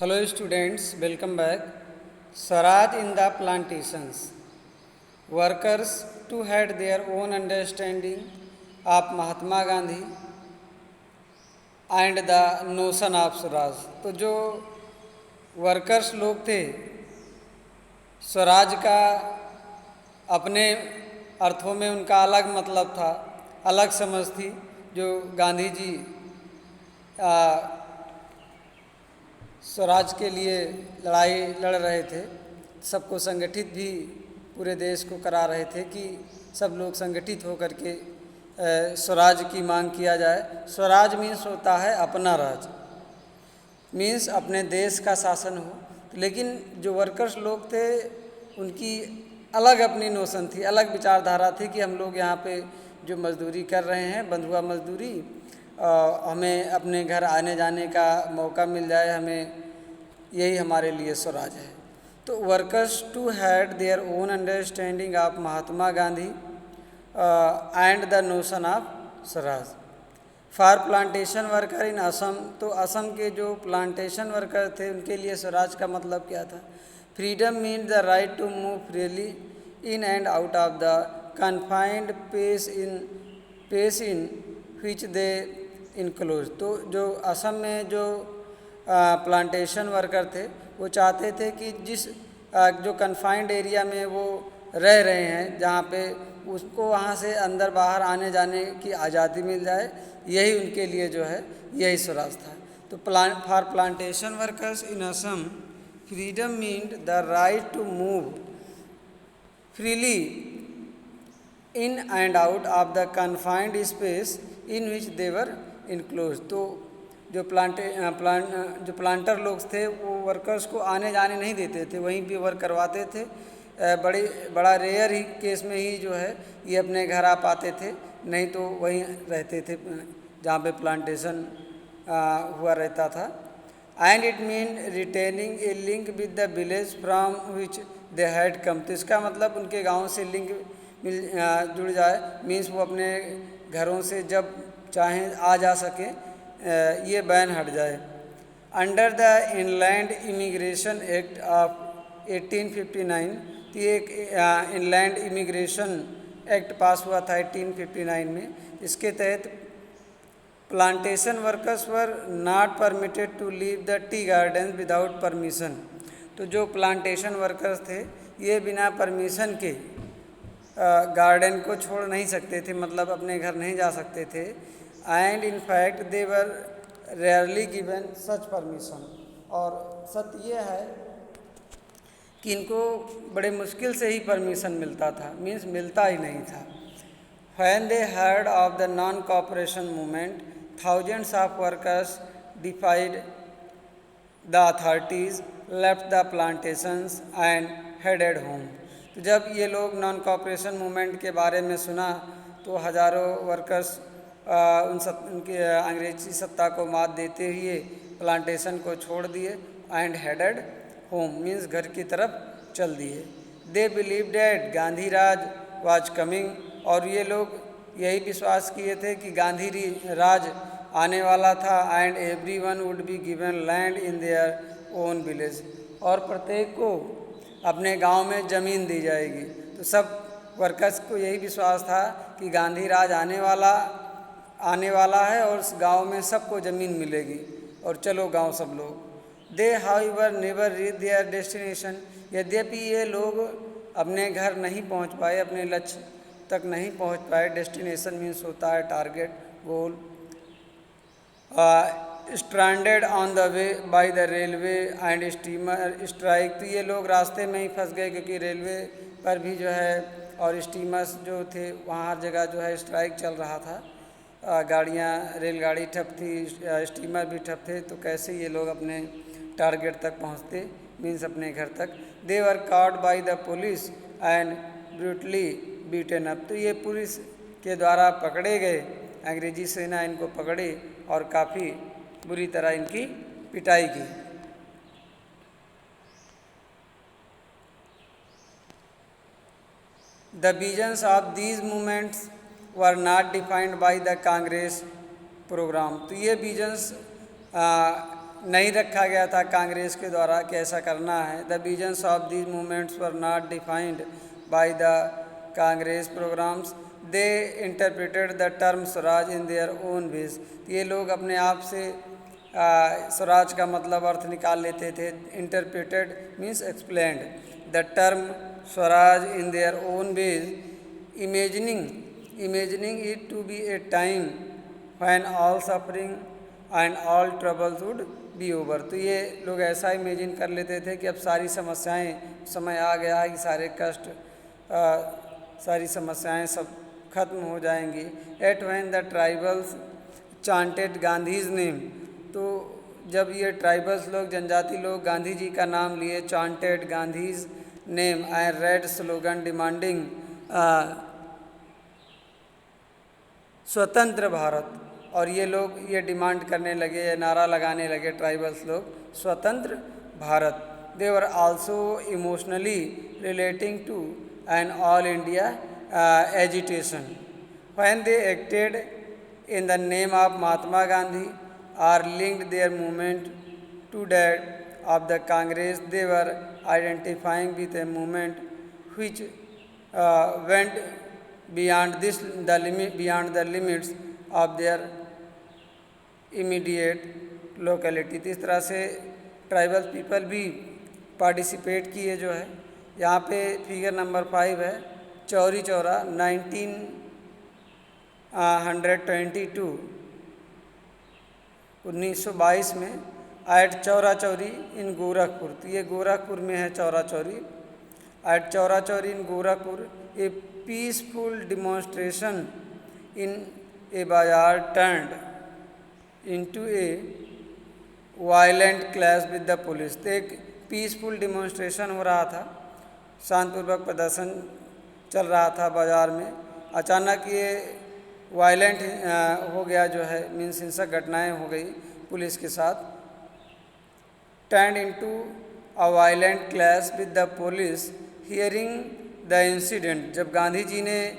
Hello students, welcome back. Swaraj in the plantations. Workers too had their own understanding of Mahatma Gandhi and the notion of Swaraj. तो जो workers लोग थे स्वराज का अपने अर्थों में उनका अलग मतलब था, अलग समझ थी जो गांधी जी स्वराज के लिए लड़ाई लड़ रहे थे। सबको संगठित भी पूरे देश को करा रहे थे कि सब लोग संगठित होकर के स्वराज की मांग किया जाए। स्वराज मीन्स होता है अपना राज, मीन्स अपने देश का शासन हो। लेकिन जो वर्कर्स लोग थे उनकी अलग अपनी नोशन थी, अलग विचारधारा थी कि हम लोग यहाँ पे जो मजदूरी कर रहे हैं, बंधुआ मजदूरी, हमें अपने घर आने जाने का मौका मिल जाए, हमें यही हमारे लिए स्वराज है। तो workers too had their own understanding of Mahatma Gandhi and the notion of Swaraj. For plantation worker in Assam, तो असम के जो प्लांटेशन वर्कर थे उनके लिए स्वराज का मतलब क्या था? Freedom mean the right to move freely in and out of the confined space in which they enclose. तो जो असम में जो प्लांटेशन वर्कर थे वो चाहते थे कि जिस जो कन्फाइंड एरिया में वो रह रहे हैं, जहाँ पे उसको वहाँ से अंदर बाहर आने जाने की आज़ादी मिल जाए, यही उनके लिए जो है यही स्वराज था। तो for plantation workers in Assam freedom mean the right to move freely in and out of the confined space in which they were enclose. तो जो प्लांटर लोग थे वो वर्कर्स को आने जाने नहीं देते थे, वहीं पे वर्क करवाते थे। बड़ा रेयर ही केस में ही जो है ये अपने घर आ पाते थे, नहीं तो वहीं रहते थे जहाँ पे प्लांटेशन हुआ रहता था। And it mean retaining A link with the village from which they had come. तो इसका मतलब उनके गांव से लिंक जुड़ जाए, मीन्स वो अपने घरों से जब चाहें आ जा सके, ये बैन हट जाए। Under the inland immigration act of 1859, तो एक इनलैंड इमिग्रेशन एक्ट पास हुआ था 1859 में। इसके तहत plantation workers were not permitted to leave the tea garden without permission. तो जो प्लांटेशन वर्कर्स थे ये बिना परमिशन के गार्डन को छोड़ नहीं सकते थे, मतलब अपने घर नहीं जा सकते थे। And in fact they were rarely given such permission. और सत्य ये है कि इनको बड़े मुश्किल से ही परमिशन मिलता था, मीन्स मिलता ही नहीं था। When they heard of the non-cooperation movement, thousands of workers defied the authorities, left the plantations and headed home. तो जब ये लोग नॉन कॉपरेशन मूवमेंट के बारे में सुना तो हज़ारों वर्कर्स उनके अंग्रेजी सत्ता को मात देते हुए प्लांटेशन को छोड़ दिए। एंड हेडेड होम मीन्स घर की तरफ चल दिए। They believe that Gandhi Raj was coming, और ये लोग यही विश्वास किए थे कि गांधी राज आने वाला था। And everyone would be given land in their own village, और प्रत्येक को अपने गांव में ज़मीन दी जाएगी। तो सब वर्कर्स को यही विश्वास था कि गांधी राज आने वाला है और उस गांव में सबको ज़मीन मिलेगी, और चलो गांव सब लोग। They however never reach their destination, यद्यपि ये लोग अपने घर नहीं पहुंच पाए, अपने लक्ष्य तक नहीं पहुंच पाए। डेस्टिनेशन मीन्स होता है target, goal. Stranded on the way by the railway and steamer strike, तो ये लोग रास्ते में ही फंस गए क्योंकि रेलवे पर भी जो है और स्टीमर्स जो थे वहाँ हर जगह जो है स्ट्राइक चल रहा था। गाड़ियाँ, रेलगाड़ी ठप थी, स्टीमर भी ठप थे, तो कैसे ये लोग अपने टारगेट तक पहुँचते, मीन्स अपने घर तक। They were caught by the police and brutally beaten up, तो ये पुलिस के द्वारा पकड़े गए, अंग्रेजी सेना इनको पकड़े और काफ़ी बुरी तरह इनकी पिटाई की। The visions of these movements were not defined by the Congress programme, तो ये विजन्स नहीं रखा गया था कांग्रेस के द्वारा कि ऐसा करना है। The visions of these movements were not defined by the Congress programmes, they interpreted the term Swaraj in their own ways. ये लोग अपने आप से स्वराज का मतलब अर्थ निकाल लेते थे। Interpreted means explained the term Swaraj in their own veg, imagining it to be a time when all suffering and all troubles would be over। तो ये लोग ऐसा इमेजिन कर लेते थे कि अब सारी समस्याएं, समय आ गया है कि सारे कष्ट, सारी समस्याएं सब खत्म हो जाएंगी। At when the tribals chanted Gandhi's name, तो जब ये ट्राइबल्स लोग, जनजाति लोग गांधी जी का नाम लिए, chanted Gandhi's name and red slogan demanding स्वतंत्र भारत, और ये लोग ये डिमांड करने लगे, ये नारा लगाने लगे ट्राइबल्स लोग, स्वतंत्र भारत। They were also emotionally relating to an all India agitation when they acted in the name of Mahatma Gandhi or linked their movement to that of the Congress. They were identifying with a movement which went beyond the limits of their immediate locality। इस तरह से tribal people भी participate किए जो है। यहाँ पे figure number 5 है, चौरी चौरा 1922 में एट चौरा चौरी इन गोरखपुर। तो ये गोरखपुर में है Chaura Chauri. At Chaura Chauri in Gorakhpur a peaceful demonstration in a bazaar turned into a violent clash with the police. तो एक पीसफुल डिमॉन्स्ट्रेशन हो रहा था, शांतिपूर्वक प्रदर्शन चल रहा था बाज़ार में, अचानक ये वायलेंट हो गया जो है, मीन्स हिंसक घटनाएं हो गई पुलिस के साथ। Turned into a violent clash with the police hearing the incident. जब गांधी जी ने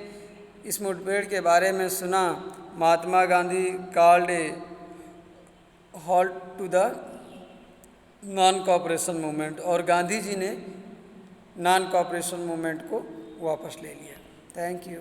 इस मुठभेड़ के बारे में सुना, Mahatma Gandhi called a halt to the non cooperation movement, और गांधी जी ने नॉन कोऑपरेशन मूवमेंट को वापस ले लिया। Thank you.